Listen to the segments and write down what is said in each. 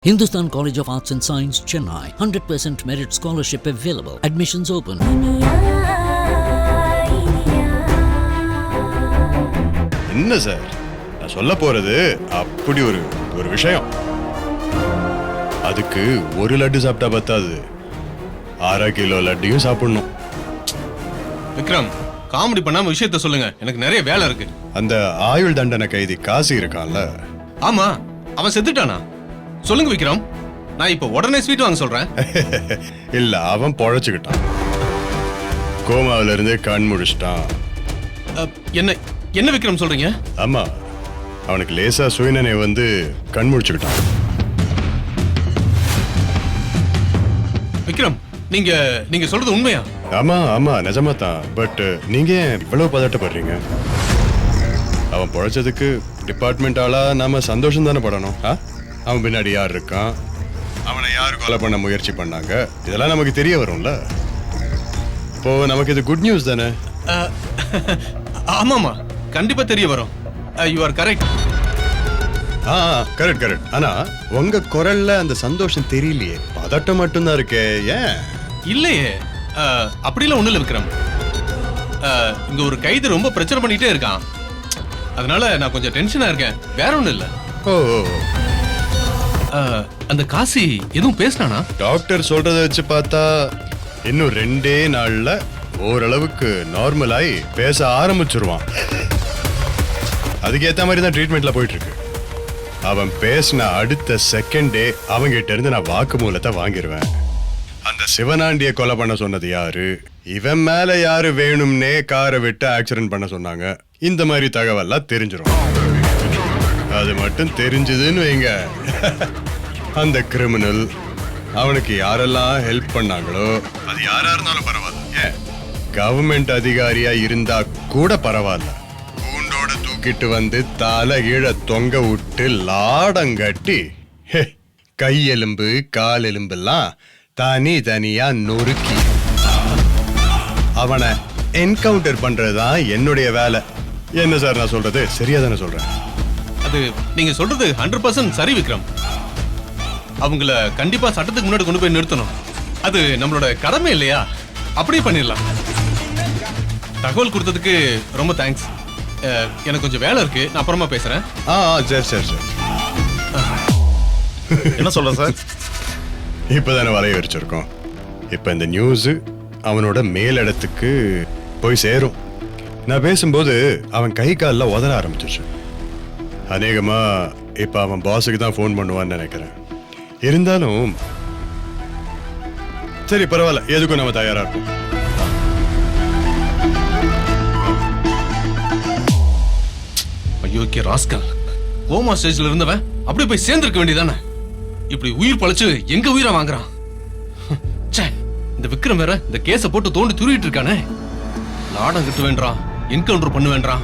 Hindustan College of Arts and Science, Chennai. 100% merit scholarship available. Admissions open. என்ன sir, நான் சொல்ல போறது அப்படி ஒரு விஷயம். அதுக்கு ஒரு லட்டு சாப்பிட்டா பத்தாது, 6 கிலோ லட்டையும் சாப்பிடணும். விக்ரம், காமெடி பண்ணாம விஷயத்த சொல்லுங்க, எனக்கு நிறைய வேலை இருக்கு. அந்த ஆயுள் தண்டனை கைதி காசி இருக்கான்ல? ஆமா, அவன் செத்துட்டானா? சொல்லுங்க விக்ரம், நான் இப்ப உடனே ஸ்வீட் வாங்க சொல்றேன். இல்ல, அவன் பொழைச்சுக்கிட்டான். கோமாவில இருந்து கண் முழிச்சிட்டான். என்ன என்ன விக்ரம் சொல்றீங்க? ஆமா, அவனுக்கு லேசா சுயநினை வந்து கண் முழிச்சுக்கிட்டான். விக்ரம், நீங்க சொல்றது உண்மையா? ஆமா ஆமா, நிஜமா தான். பட் நீங்க ஏன் இவ்வளவு பதட்டப்படுறீங்க? அவன் பொழைச்சதுக்கு டிபார்ட்மெண்ட் ஆளா நாம சந்தோஷம் தானே படணும். அவன் பின்னாடி யார் இருக்கான், அவனை யார் கொலை பண்ண முயற்சி பண்ணாங்க, இதெல்லாம் நமக்கு தெரிய வரும்ல. இப்போ நமக்கு இது குட் நியூஸ் தானே? ஆமாமா, கண்டிப்பா தெரிய வரும். You are correct. கரெக்ட். ஆனா உங்க குரல்ல அந்த சந்தோஷம் தெரியலையே, பதட்டம் மட்டும்தான் இருக்கே. ஏன்? இல்லையே, அப்படிலாம் ஒண்ணு இல்ல விக்ரம். இங்க ஒரு கைது ரொம்ப பிரச்சனை பண்ணிட்டே இருக்கான், அதனால நான் கொஞ்சம் டென்ஷனா இருக்கேன். வேற ஒண்ணும் இல்ல. ஓ, அந்த காசி எதுவும் பேசினானா? டாக்டர் சொல்றத வச்சு பார்த்தா இன்னும் 2 நாள்ல ஓரளவுக்கு நார்மலாய் பேச ஆரம்பிச்சிருவான். அதுக்கு ஏத்த மாதிரி தான் ட்ரீட்மெண்ட்ல போயிட்டு இருக்கு. அவன் பேசின அடுத்த செகண்டே அவங்கிட்ட இருந்து நான் வாக்குமூலத்தை வாங்கிடுவேன். அந்த சிவனாண்டிய கொலை பண்ண சொன்னது யாரு, இவன் மேல யாரு வேணும்னே காரை விட்டு ஆக்சிடென்ட் பண்ண சொன்னாங்க, இந்த மாதிரி தகவல்லாம் தெரிஞ்சிடும். அது மட்டும் தெரிஞ்சதுன்னு வைங்க, அந்த கிரிமினல் அவனுக்கு யாரெல்லாம் ஹெல்ப் பண்ணாங்களோ, அது யாரா இருந்தாலும் பரவாயில்ல, ஏன் கவர்மெண்ட் அதிகாரியா இருந்தா கூட பரவாயில்ல, கூண்டோட தூக்கிட்டு வந்து தலை கீழ தொங்க விட்டு லாடங்கட்டி கையெலும்பு கால் எலும்பெல்லாம் தனியா நொறுக்கி அவனை என்கவுண்டர் பண்றதுதான் என்னுடைய வேலை. என்ன சார் நான் சொல்றது சரியா தானே சொல்றேன்? அது நீங்க சொல்றது 100% சரி விக்ரம். அவங்கள கண்டிப்பா சட்டத்துக்கு முன்னாடி கொண்டு போய் நிறுத்தணும், அது நம்மளோட கடமை இல்லையா? அப்படியே பண்ணிடலாம். தகவல் கொடுத்ததுக்கு ரொம்ப தேங்க்ஸ். எனக்கு கொஞ்சம் வேலை இருக்கு, நான் அப்புறமா பேசுறேன். சரி. என்ன சொல்ற சார்? இப்பதானே வலைய வச்சிருக்கோம். இப்ப இந்த நியூஸ் அவனோட மேலிடத்துக்கு போய் சேரும். நான் பேசும்போது அவன் கை காலில் உதற ஆரம்பிச்சிருச்சு. அநேகமா இப்ப அவன் பாஸுக்கு தான் ஃபோன் பண்ணுவான்னு நினைக்கிறேன். இருந்தாலும் சரி, பரவாயில்ல, எதுக்கும் நம்ம தயாரா இருக்கும். ஐயோக்கே ராஸ்கல், கோமா ஸ்டேஜ்ல இருந்தவன் அப்படியே போய் சேர்ந்திருக்க வேண்டியதானே. இப்படி உயிர் பழச்சு எங்க உயிரை வாங்குறான். இந்த விக்ரம் வேற இந்த கேஸ போட்டு தோண்டி துருவிட்டு இருக்கானே. நாடம் கட்டு வேண்டாம், என்கவுண்டர் பண்ண வேண்டாம்.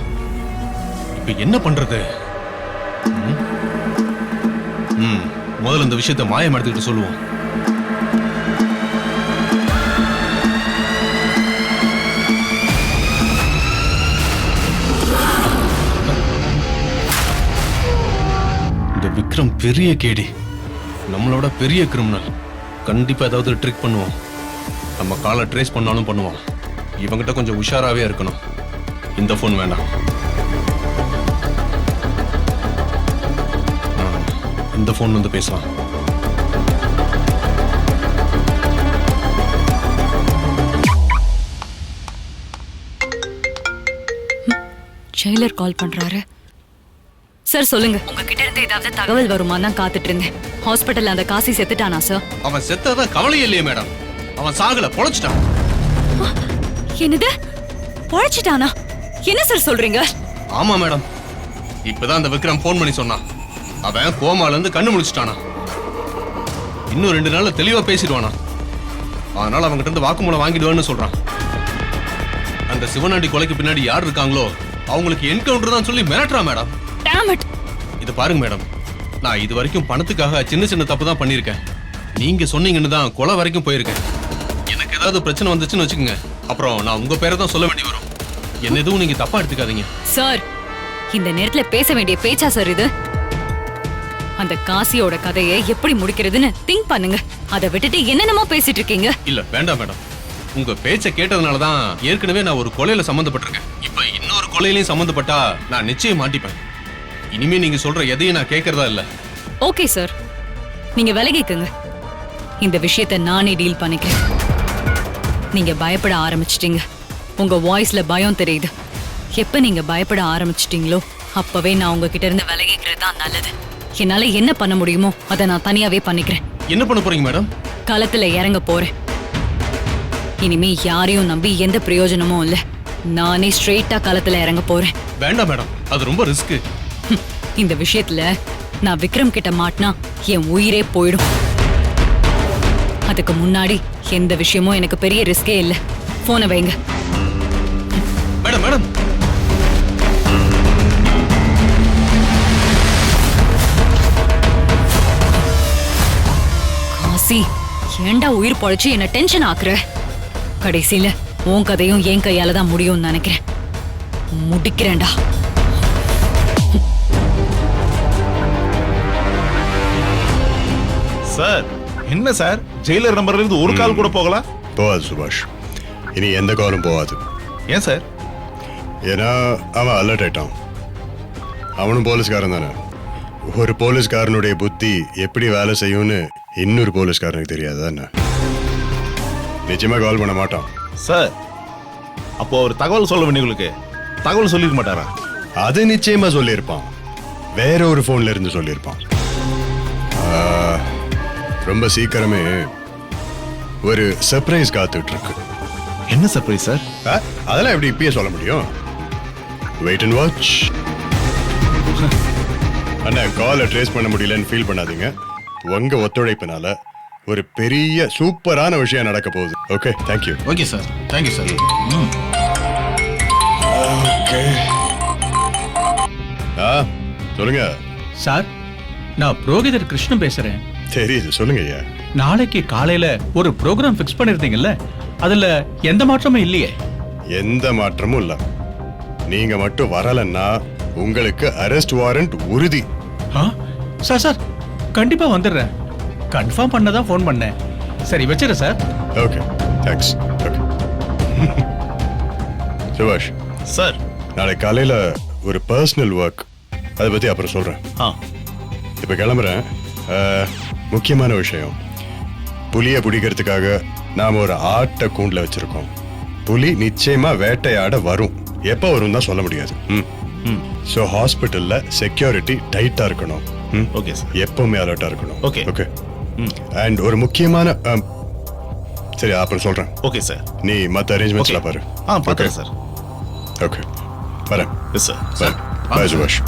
இப்ப என்ன பண்றது? முதல்ல இந்த விஷயத்தை மாயம் எடுத்துக்கிட்டு சொல்லுவோம். இந்த விக்ரம் பெரிய கேடி, நம்மளோட பெரிய கிரிமினல். கண்டிப்பா ஏதாவது ட்ரிக் பண்ணுவோம். நம்ம காலை ட்ரேஸ் பண்ணாலும் பண்ணுவோம். இவங்கிட்ட கொஞ்சம் உஷாராவே இருக்கணும். இந்த போன் வேண்டாம், இந்த போன் வந்து பேசலாம். ஜெயிலர் கால் பண்றாரு. சார் சொல்லுங்க, உங்ககிட்ட இருந்து ஏதாவது தகவல் வருமா தான் காத்துட்டு இருந்தேன். ஹாஸ்பிட்டல்ல அந்த காசி செத்துட்டானா சார்? அவன் செத்ததான் கவலையே இல்லையே மேடம். அவன் சாகல, பொழைச்சிட்டான். என்னது, பொழைச்சிட்டானா? என்ன சார் சொல்றீங்க? ஆமா மேடம், இப்பதான் அந்த விக்ரம் போன் பண்ணி சொன்னான். அவன் கோமால இருந்து கண்ணு முழிச்சிட்டானா. இன்னும் 2 நாள்ல தெளிவா பேசிடுவானா. அதனால அவங்ககிட்ட இருந்து வாக்குமூலம் வாங்கிடுவான்னு சொல்றான். அந்த சிவனாண்டி கொலைக்கு பின்னாடி யார் இருக்காங்களோ அவங்களுக்கு என்கவுண்டர் தான் சொல்லி மிரட்டுறான் மேடம். இது பாருங்க மேடம், நான் இது வரைக்கும் பணத்துக்காக சின்ன தப்பு தான் பண்ணிருக்கேன். நீங்க சொன்னீங்கன்னு தான் கொலை வரைக்கும் போயிருக்கேன். எனக்கு ஏதாவது பிரச்சனை வந்துச்சுன்னு வச்சுக்கோங்க, அப்புறம் நான் உங்க பேரை தான் சொல்ல வேண்டி வரும். என்ன எதுவும் நீங்க தப்பா எடுத்துக்காதீங்க சார். இந்த நேரத்துல பேச வேண்டிய பேச்சா சார் இது? அந்த காசியோட கதையை எப்படி முடிக்கிறதுன்னு திங்க் பண்ணுங்க. அதை விட்டுட்டு என்னென்னமோ பேசிட்டு இருக்கீங்க. இல்ல வேண்டாம் மேடம், உங்க பேச்ச கேட்டதுனாலதான் ஏற்கனவே நான் ஒரு கொலையில சம்பந்தப்பட்டிருக்கேன். இப்ப இன்னொரு கொலையிலையும் சம்பந்தப்பட்டா நான் நிச்சயம் மாட்டிப்பேன். இனிமே நீங்க சொல்ற எதையும் நான் கேட்கறதா இல்ல. ஓகே சார், நீங்க விலகிக்கங்க. இந்த விஷயத்தை நானே டீல் பண்ணிக்கிறேன். நீங்க பயப்பட ஆரம்பிச்சிட்டீங்க. உங்க வாய்ஸ்ல பயம் தெரியுது. எப்ப நீங்க பயப்பட ஆரம்பிச்சிட்டீங்களோ அப்பவே நான் உங்ககிட்ட இருந்து விலகிக்கிறது தான் நல்லது. என்னால என்ன பண்ண முடியுமோ அதை நான் தனியாவே பண்ணிக்கிறேன். என்ன பண்ண போறீங்க மேடம்? களத்துல இறங்க போறேன். இனிமே யாரையும் நம்பி எந்த பிரயோஜனமும் இல்ல. நானே ஸ்ட்ரெயிட்டா களத்துல இறங்க போறேன். வேண்டாம் மேடம், அது ரொம்ப ரிஸ்க். இந்த விஷயத்துல நான் விக்ரம் கிட்ட மாட்டினா என் உயிரே போயிடும். அதுக்கு முன்னாடி எந்த விஷயமும் எனக்கு பெரிய ரிஸ்கே இல்ல. போனை வைங்க. மேடம் மேடம் காசி, ஏண்டா உயிர் பொழைச்சு என்ன டென்ஷன் ஆக்குற? கடைசியில உன் கதையும் என் கையால தான் முடியும்னு நினைக்கிறேன். முடிக்கிறேன்டா. சார் என்ன சார், ஜெயிலர் நம்பர்ல இருந்து ஒரு கால் கூட போகல? போகாது சுபாஷ், இனி எந்த காலும் போகாது. ஏன் சார்? ஏன்னா அவன் அலர்ட் ஆயிட்டான். அவனும் போலீஸ்காரன் தானே. ஒரு போலீஸ்காரனுடைய புத்தி எப்படி வேலை செய்யும்னு இன்னொரு போலீஸ்காரனுக்கு தெரியாது தானே. நிச்சயமா கால் பண்ண மாட்டான். சார் அப்போ ஒரு தகவல் சொல்ல வேண்டியவங்களுக்கு தகவல் சொல்லிருக்க மாட்டாரா? அது நிச்சயமா சொல்லியிருப்பான். வேற ஒரு போன்ல இருந்து சொல்லியிருப்பான். ரொம்ப சீக்கிரமே ஒரு சர்ப்ரைஸ் காத்துட்டு இருக்கு. என்ன சர்ப்ரைஸ் சார்? அதெல்லாம் எப்படி இப்பயே சொல்ல முடியும்? Wait and watch. அண்ணா, காலை ட்ரேஸ் பண்ண முடியலன்னு ஃபீல் பண்ணாதீங்க. உங்க ஒத்துழைப்பினால ஒரு பெரிய சூப்பரான விஷயம் நடக்க போகுது. Okay, thank you. Okay sir, thank you sir. Okay. சொல்லுங்க சார், நான் புரோகிதர் கிருஷ்ணன் பேசுறேன். தெரியுது, சொல்லுங்க ஐயா. நாளைக்கு காலையில ஒரு ப்ரோக்ராம் ஃபிக்ஸ் பண்ணிருந்தீங்கல்ல, அதுல எந்த மாற்றமும் இல்லையே? எந்த மாற்றமும் இல்ல. நீங்க மட்டும் வரலன்னா உங்களுக்கு அரெஸ்ட் வாரண்ட் உறுதி. சார் சார், கண்டிப்பா வந்துடுறேன். கன்ஃபார்ம் பண்ணதான் ஃபோன் பண்ணேன். சரி, வச்சிடறேன் சார். Okay, thanks. ஓகே சுபாஷ் சார், நாளை காலையில ஒரு பர்சனல் ஒர்க், அதை பத்தி அப்புறம் சொல்றேன். இப்ப கிளம்புறேன். முக்கியமான விஷயம், புலியை பிடிக்கிறதுக்காக நாம ஒரு ஆட்டை கூண்டுல வச்சிருக்கோம். புலி நிச்சயமா வேட்டையாட வரும். எப்ப வரும் தான் சொல்ல முடியாது. ஸோ ஹாஸ்பிட்டல்ல செக்யூரிட்டி டைட்டா இருக்கணும். Okay sir. எப்பவுமே அலர்ட்டா இருக்கணும். ஓகே. ஓகே. அண்ட் ஒரு முக்கியமான சரி, அப்புறம் சொல்றேன். Okay sir. நீ மற்ற அரேஞ்ச்மெண்ட்ஸ்லாம் பாரு. பார்க்குறேன் சார். ஓகே, வரேன். Yes sir. Bye. Bye Subash.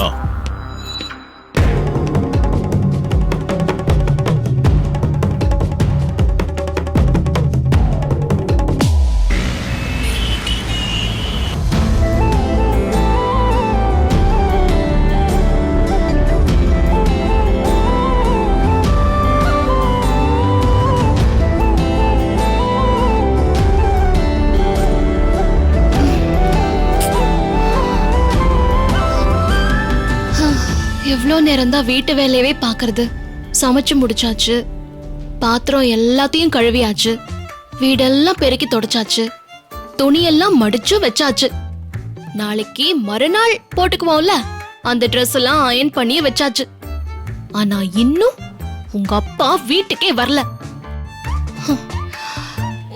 எவ்வளோ நேரம் தான் வீட்டு வேலையவே பாக்குறது? சமைச்சு முடிச்சாச்சு, பாத்திரம் எல்லாத்தையும் கழுவியாச்சு, வீடெல்லாம் பெருக்கி தொடச்சாச்சு, துணியெல்லாம் மடிச்சு வச்சாச்சு. நாளைக்கு மறுநாள் போட்டுக்குவோம்ல, அந்த ட்ரெஸ் எல்லாம் அயன் பண்ணி வச்சாச்சு. ஆனா இன்னும் உங்க அப்பா வீட்டுக்கே வரல.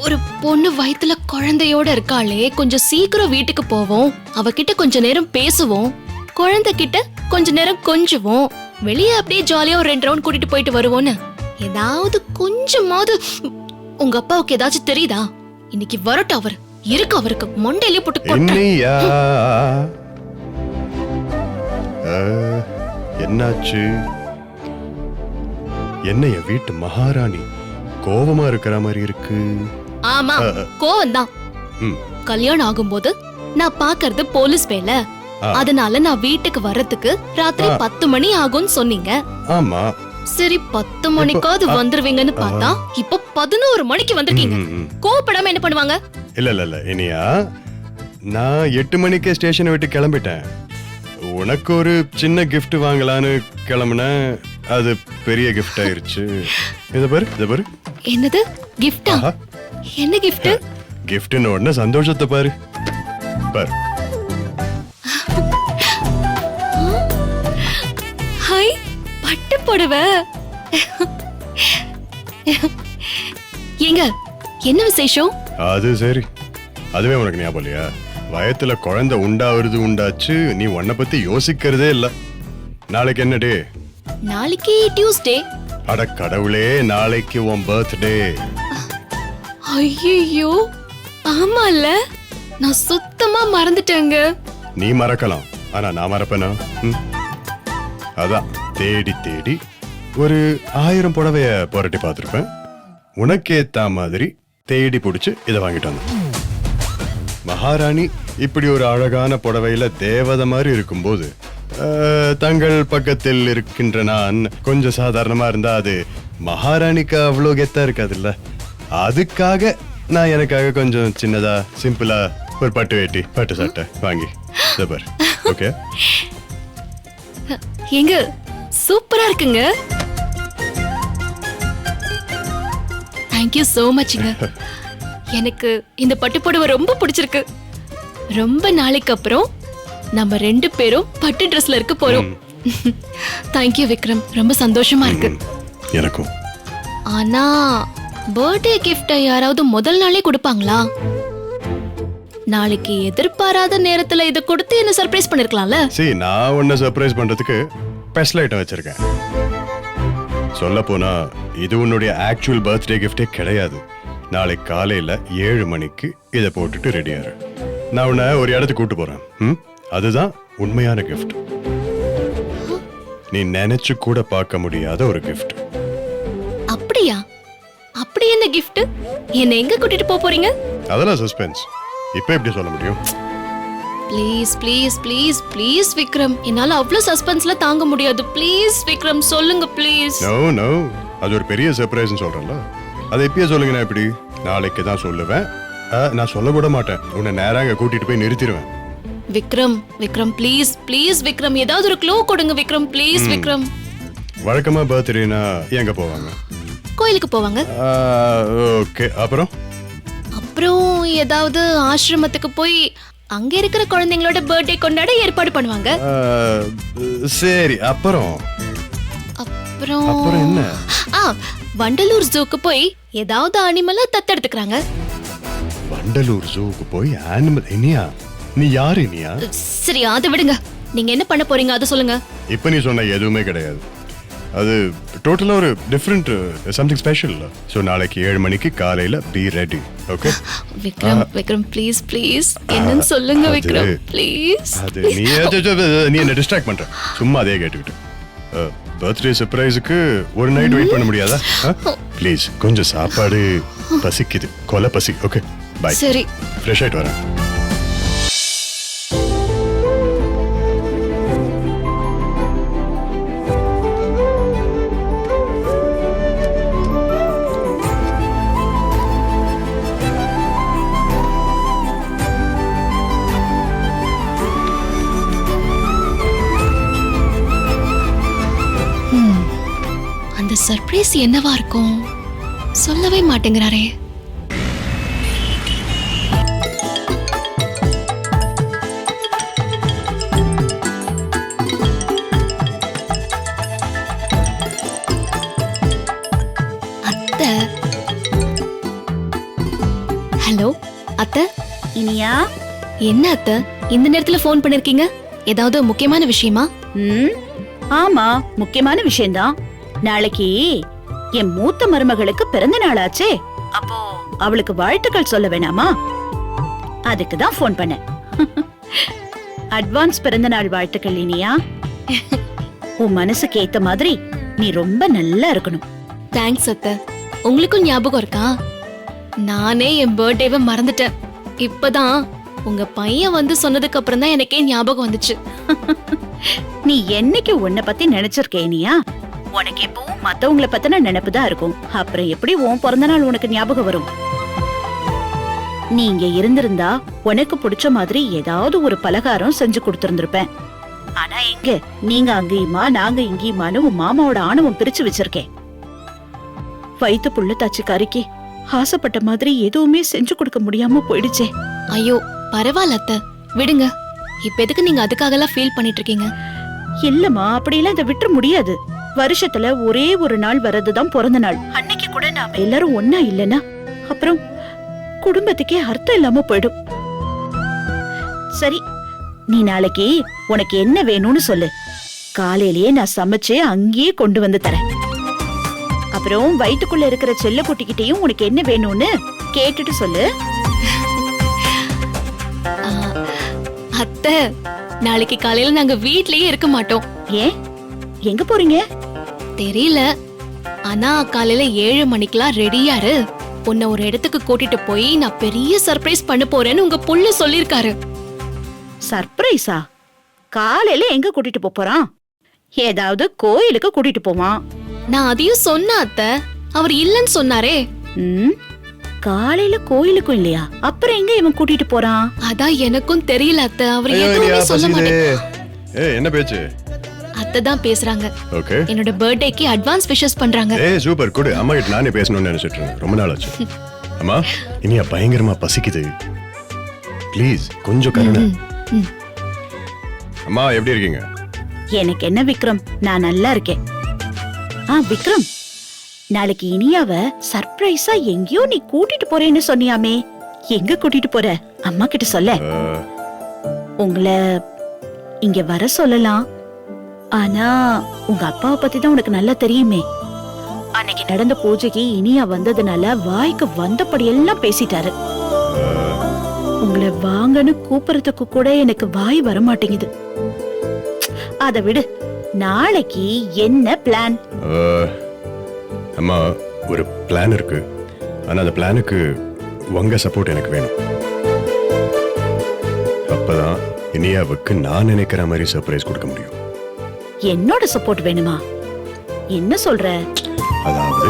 ஒரு பொண்ணு வயித்துல குழந்தையோட இருக்காளே, கொஞ்சம் சீக்கிரம் வீட்டுக்கு போவோம், அவகிட்ட கொஞ்ச நேரம் பேசுவோம், குழந்தை கிட்ட கொஞ்ச நேரம் கொஞ்சுவோம், வெளியே அப்படியே ஜாலியா ஒரு 2 ரவுண்ட் கூட்டிட்டு போயிட்டு வருவோன்னு ஏதாவது கொஞ்சமாவது உங்க அப்பாவுக்கு ஏதாச்சும் தெரியுதா? இன்னைக்கு வரட்டும், அவர் இருக்கு, அவருக்கு மண்டையிலே போட்டு என்னையா என்னாச்சு? என்னைய வீட்டு மகாராணி கோபமா இருக்கிற மாதிரி இருக்கு. ஆமா, கோவம் தான். கல்யாணம் ஆகும்போது நான் பாக்குறது போலீஸ் வேலை, அதனால நான் வீட்டுக்கு வர்றதுக்கு ராத்திரி 10 மணி ஆகும்னு சொன்னீங்க. ஆமா, சரி 10 மணிக்காவது வந்துருவீங்கன்னு பார்த்தா இப்ப 11 மணிக்கு வந்திருக்கீங்க. கோவப்படாம என்ன பண்ணுவாங்க? இல்ல இனியா, நான் 8 மணிக்கே ஸ்டேஷனை விட்டு கிளம்பிட்டேன். உனக்கு ஒரு சின்ன கிஃப்ட் வாங்கலான்னு கிளம்புனேன். அது பெரிய கிஃப்ட் ஆயிருச்சு. இத பாரு, இத பாரு. என்னது கிஃப்டா? ஆஹா. என்ன கிஃப்ட்? கிஃப்ட்னு உடனே சந்தோஷத்தை பாரு. பாரு. ஹாய், பட்டு புடவை. ஏங்க, என்ன விசேஷம்? அது சரி, அதுவே உனக்கு ஞாபகம் இல்லையா? வயத்துல குழந்தை உண்டாச்சு, நீ உன்னை பத்தி யோசிக்கிறதே இல்ல. நாளைக்கு என்ன டே? நாளைக்கு டியூஸ்டே. அட கடவுளே, நாளைக்கு உன் பர்த்டே. ஐயோ, ஆமால, நான் சுத்தமா மறந்துட்டேங்க. நீ மறக்கலாம், ஆனா நான் மறப்பேனா? அதான் தேடி தேடி ஒரு 1000 புடவைய புரட்டி பார்த்திருப்பேன். உனக்கேத்த மாதிரி தேடி பிடிச்சு இதை வாங்கிட்டு வந்தேன். மகாராணி இப்படி ஒரு அழகான புடவையில தேவதை மாதிரி இருக்கும்போது தங்கள் பக்கத்தில் இருக்கின்ற நான் கொஞ்சம் சாதாரணமா இருந்தா அது மகாராணிக்கு அவ்வளோ கெத்தா இருக்காதுல்ல. அதுக்காக நான் எனக்காக கொஞ்சம் சின்னதா சிம்பிளா ஒரு பட்டு வேட்டி பட்டு சட்டை வாங்கி பாரு. ஓகே, எங்க சூப்பரா இருக்குங்க. தேங்க்யூ சோ மச்ங்க. எனக்கு இந்த பட்டு புடவை ரொம்ப பிடிச்சிருக்கு. ரொம்ப நாளைக்கு அப்புறம் நம்ம 2 பேரும் பட்டு ட்ரெஸ்ல இருக்க போறோம். தேங்க்யூ விக்ரம், ரொம்ப சந்தோஷமா இருக்கு. எனக்கும். ஆனா பர்த்டே கிஃப்ட் யாராவது முதல் நாளே கொடுப்பாங்களா? நாளைக்கு எதிர்பாராத நேரத்துல இத கொடுத்து என்ன சர்ப்ரைஸ் பண்ணிருக்கலாம்ல. சரி, நான் உன்னை சர்ப்ரைஸ் பண்றதுக்கு ஸ்பெஷல் ஐட்டம் வச்சிருக்கேன். சொல்ல போனா இது உன்னுடைய ஆக்சுவல் பர்த்டே கிஃப்டே கிடையாது. நாளைக்கு காலையில 7 மணிக்கு இதை போட்டுட்டு ரெடியாரு. நான் உன்னை ஒரு இடத்துக்கு கூட்டு போறேன். அதுதான் உண்மையான கிஃப்ட். நீ நினைச்சு கூட பார்க்க முடியாத ஒரு கிஃப்ட். அப்படியா? அப்படி என்ன கிஃப்ட்? என்ன எங்க கூட்டிட்டு போறீங்க? அதெல்லாம் சஸ்பென்ஸ். இப்போ எப்படி சொல்ல முடியும்? Please please please please Vikram, என்னால அவ்வளவு சஸ்பென்ஸ்ல தாங்க முடியாது. ப்ளீஸ் விக்ரம், சொல்லுங்க ப்ளீஸ். நோ நோ, அது ஒரு பெரிய சர்ப்ரைஸ்னு சொல்றேன்ல. அதை இப்பயே சொல்லுங்க. நான் எப்படி நாளைக்கு தான் சொல்லுவேன். நான் சொல்ல கூட மாட்டேன். உன்னை நேரா அங்க கூட்டிட்டு போய் நிறுத்திடுவேன். விக்ரம் விக்ரம் ப்ளீஸ் ப்ளீஸ் விக்ரம், ஏதாவது ஒரு க்ளூ கொடுங்க விக்ரம் ப்ளீஸ் விக்ரம். வழக்கமா பர்த்டேனா எங்க போவாங்க? கோயிலுக்கு போவாங்க. ஓகே, அப்புறம் ஏதாவது ஆசிரமத்துக்கு போய் அங்க இருக்கிற குழந்தைங்களோட பர்த்டே கொண்டாட ஏற்பாடு பண்ணுவாங்க. சரி, அப்புறம் என்ன? வண்டலூர் ஜூக்கு போய் ஏதாவது அனிமலை தத்தெடுத்துக்கிறாங்க. வண்டலூர் ஜூக்கு போய் அனிமல்? இனியா, நீ யாரு இனியா? சரி, அதை விடுங்க. நீங்க என்ன பண்ண போறீங்க அதை சொல்லுங்க. இப்ப நீ சொன்ன எதுவுமே கிடையாது. அது டோட்டலா ஒரு டிஃபரெண்ட் சம்திங் ஸ்பெஷல். சோ நாளைக்கு 7 மணிக்கு காலையில be ready. Okay Vikram Vikram please please என்னன்னு சொல்லுங்க விக்ரம் ப்ளீஸ். அது நீ என்ன டிஸ்ட்ராக்ட் பண்ற? சும்மா அதே கேட்டுக்கிட்டு பர்த்டே சர்ப்ரைஸுக்கு ஒரு நைட் வெயிட் பண்ண முடியாதா? ப்ளீஸ், கொஞ்சம் சாப்பாடு பசிக்குது, கொலை பசி. Okay bye. சரி, ஃப்ரெஷ் ஆயிட்டு வரேன். அந்த சர்ப்ரைஸ் என்னவா இருக்கும்? சொல்லவே மாட்டேங்கிறாரே. அத்தை. ஹலோ அத்தை. இனியா, என்ன அத்தை இந்த நேரத்துல ஃபோன் பண்ணிருக்கீங்க? ஏதாவது முக்கியமான விஷயமா? ஆமா, முக்கியமான விஷயம்தான். நாளைக்கு என் மூத்த மருமகளுக்கு பிறந்த நாளாச்சே. அப்போ அவளுக்கு வாழ்த்துக்கள் சொல்ல வேணாமா? அதுக்கு தான் ஃபோன் பண்ணேன். அட்வான்ஸ் பிறந்த நாள் வாழ்த்துக்கள் இனியா. உன் மனசுக்கு ஏத்த மாதிரி நீ ரொம்ப நல்லா இருக்கணும். தேங்க்ஸ் அத்தை. உங்களுக்கும் ஞாபகம் இருக்கா? நானே என் பர்த்டேவை மறந்துட்டேன். இப்பதான் உங்க பையன் வந்து சொன்னதுக்கு அப்புறம் தான் எனக்கே ஞாபகம் வந்துச்சு. நீ என்னைக்கு உன்னை பத்தி நினைச்சிருக்கே இனியா? உனக்கு எப்பவும் மத்தவங்கள பத்தின நினைப்பு தான் இருக்கும். அப்புறம் எப்படி உன் பிறந்த நாள் உனக்கு ஞாபகம் வரும்? நீ இங்க இருந்திருந்தா உனக்கு பிடிச்ச மாதிரி ஏதாவது ஒரு பலகாரம் செஞ்சு கொடுத்திருந்திருப்பேன். ஆனா எங்க நீங்க அங்கேயுமா நாங்க இங்கேயுமான்னு உன் மாமாவோட ஆணவம் பிரிச்சு வச்சிருக்கேன். வயித்து புள்ள தச்சுக்காரிக்கு ஆசைப்பட்ட மாதிரி எதுவுமே செஞ்சு கொடுக்க முடியாம போயிடுச்சே. ஐயோ பரவாயில்ல அத்தை, விடுங்க. இப்ப எதுக்கு நீங்க அதுக்காகலாம் ஃபீல் பண்ணிட்டு இருக்கீங்க? இல்லம்மா, அப்படியெல்லாம் இதை விட்டுற முடியாது. வருஷத்துல ஒரே ஒரு நாள் வர்றதுதான் பிறந்த நாள். அன்னைக்கு கூட நாம எல்லாரும் ஒன்னா இல்லனா அப்புறம் குடும்பத்துக்கே அர்த்தம் இல்லாம போயிடும். சரி, நீ நாளைக்கு உனக்கு என்ன வேணும்னு சொல்லு. காலையிலேயே நான் சமைச்சு அங்கேயே கொண்டு வந்து தரேன். அப்புறம் வயிற்றுக்குள்ள இருக்கிற செல்ல குட்டிக்கிட்டையும் உனக்கு என்ன வேணும்னு கேட்டுட்டு சொல்லு. அத்தை, நாளைக்கு காலையில நாங்க வீட்லயே இருக்க மாட்டோம். ஏன், எங்க போறீங்க? தெரியல, ஆனா காலையில 7 மணிக்கெல்லாம் ரெடியாரு. உன்னை ஒரு இடத்துக்கு கூட்டிட்டு போய் நான் பெரிய சர்ப்ரைஸ் பண்ண போறேன்னு உங்க புள்ள சொல்லிருக்காரு. சர்ப்ரைஸா? காலையில எங்க கூட்டிட்டு போறான்? ஏதாவது கோயிலுக்கு கூட்டிட்டு போவான். நான் அதையும் சொன்ன அத்தை, அவர் இல்லன்னு சொன்னாரே. காலையில கோயிலுக்கும் இல்லையா? அப்புறம் எங்க இவன் கூட்டிட்டு போறான்? அதான் எனக்கும் தெரியல அத்தை, அவர் எதுவுமே சொல்ல மாட்டேன். என்ன பேச்சு? அத்தை தான் பேசுறாங்க. ஓகே, என்னோட பர்த்டேக்கு அட்வான்ஸ் விஷஸ் பண்றாங்க. சூப்பர், குடு. அம்மா கிட்ட நானே பேசணும்னு நினைச்சிட்டு இருக்கேன், ரொம்ப நாள் ஆச்சு. அம்மா, இனியா பயங்கரமா பசிக்குது, ப்ளீஸ் கொஞ்சம் கருணை. அம்மா எப்படி இருக்கீங்க? எனக்கு என்ன விக்ரம், நான் நல்லா இருக்கேன். விக்ரம், நாளைக்கு இனியாவ சர்ப்ரைஸா எங்கேயோ நீ கூட்டிட்டு போறேன்னு சொன்னியாமே, எங்க கூட்டிட்டு போற? அம்மா கிட்ட சொல்ல. உங்களை இங்க வர சொல்லலாம், ஆனா உங்க அப்பாவை பத்தி தான் உனக்கு நல்லா தெரியுமே. அன்னைக்கு நடந்த பூஜைக்கு இனியா வந்ததுனால வாய்க்கு வந்தபடி எல்லாம் பேசிட்டாரு. உங்களை வாங்கன்னு கூப்பிடுறதுக்கு கூட எனக்கு வாய் வர மாட்டேங்குது. அதை விடு, நாளைக்கு என்ன பிளான்? அம்மா, ஒரு பிளான் இருக்கு, ஆனா அந்த பிளானுக்கு உங்க சப்போர்ட் எனக்கு வேணும். அப்பதான் இனியாவுக்கு நான் நினைக்கிற மாதிரி சர்ப்ரைஸ் கொடுக்க முடியும். என்னோட சப்போர்ட் வேணுமா? என்ன சொல்ற? அதாவது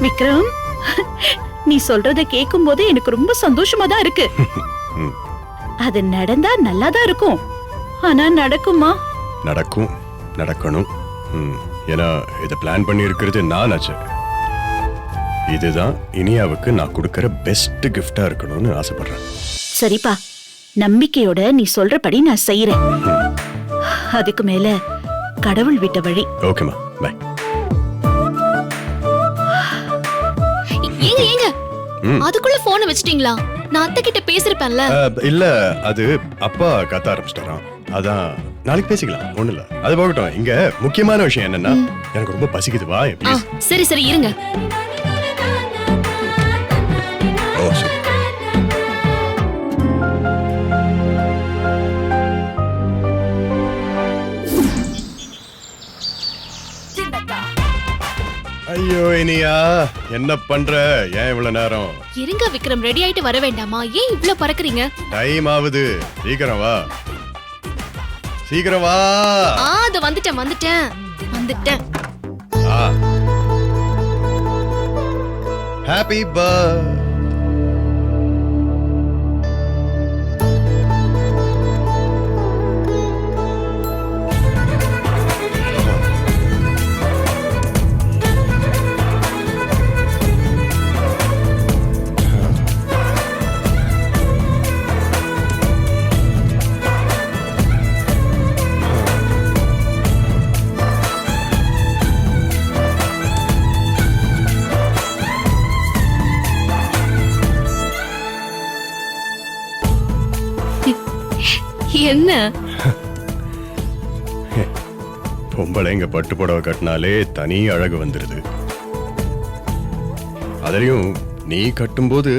விக்ரம், நீ சொல்றத கேட்கும் போது எனக்கு ரொம்ப சந்தோஷமா தான் இருக்கு. அது நடந்தா நல்லாதான் இருக்கும், ஆனா நடக்குமா? நடக்கும், நடக்கணும். ஏன்னா இதை பிளான் பண்ணி இருக்கிறது நான் ஆச்சு. இதுதான் இனியாவுக்கு நான் கொடுக்கிற பெஸ்ட் கிஃப்டா இருக்கணும்னு ஆசைப்படுறேன். சரிப்பா, நம்பிக்கையோட நீ சொல்றபடி நான் செய்யறேன். அதுக்கு மேல கடவுள் விட்ட வழி. ஓகேமா, பை. ஏங்க ஏங்க, அதுக்குள்ள போனை வச்சிட்டீங்களா? நான் அத்தை கிட்ட பேசிருப்பேன்ல. இல்ல, அது அப்பா கத்த ஆரம்பிச்சிட்டாராம், அதான் நாளைக்கு பேசிக்கலாம், ஒண்ணு இல்ல. அது போகட்டும், இங்க முக்கியமான விஷயம் என்னன்னா, எனக்கு ரொம்ப பசிக்குது, வா ப்ளீஸ். சரி சரி இருங்க. ஓ சரி. ஐயோ இனியா, என்ன பண்ற? ஏன் இவ்வளவு நேரம்? இருங்க விக்ரம், ரெடி ஆயிட்டு வர வேண்டாமா? ஏன் இவ்ளோ பறக்குறீங்க? டைம் ஆகுது, சீக்கிரம் வா, சீக்கிரம் வா. அது வந்துட்டேன் வந்துட்டேன் வந்துட்டேன். Happy birthday. என்ன பொம்பளைங்க பட்டு புடவை கட்டினாலே தனி அழகு வந்துருது. அதுலயும் நீ கட்டும்போது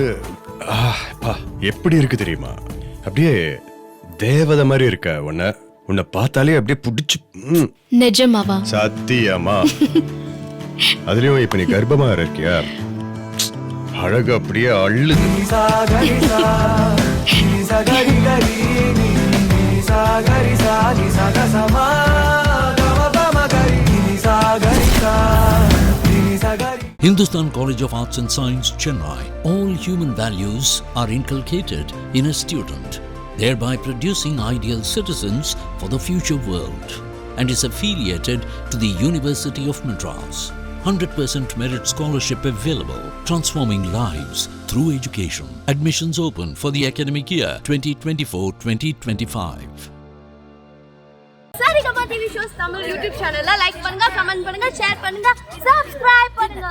எப்படி இருக்கு தெரியுமா? அப்படியே தேவதை மாதிரி இருக்க. உன்னை பார்த்தாலே அப்படியே புடிச்சு. நிஜமாவா? சத்தியமா. அதுலயும் இப்ப நீ கர்ப்பமா இருக்கியா, அழகு அப்படியே அள்ளுது. Hindustan College of Arts and Science, Chennai. All human values are inculcated in a student, thereby producing ideal citizens for the future world, and is affiliated to the University of Madras. 100% merit scholarship available, transforming lives through education. Admissions open for the academic year 2024-2025. Saregama TV shows Tamil YouTube சேனல்ல like பண்ணுங்க, comment பண்ணுங்க, share பண்ணுங்க, subscribe பண்ணுங்க.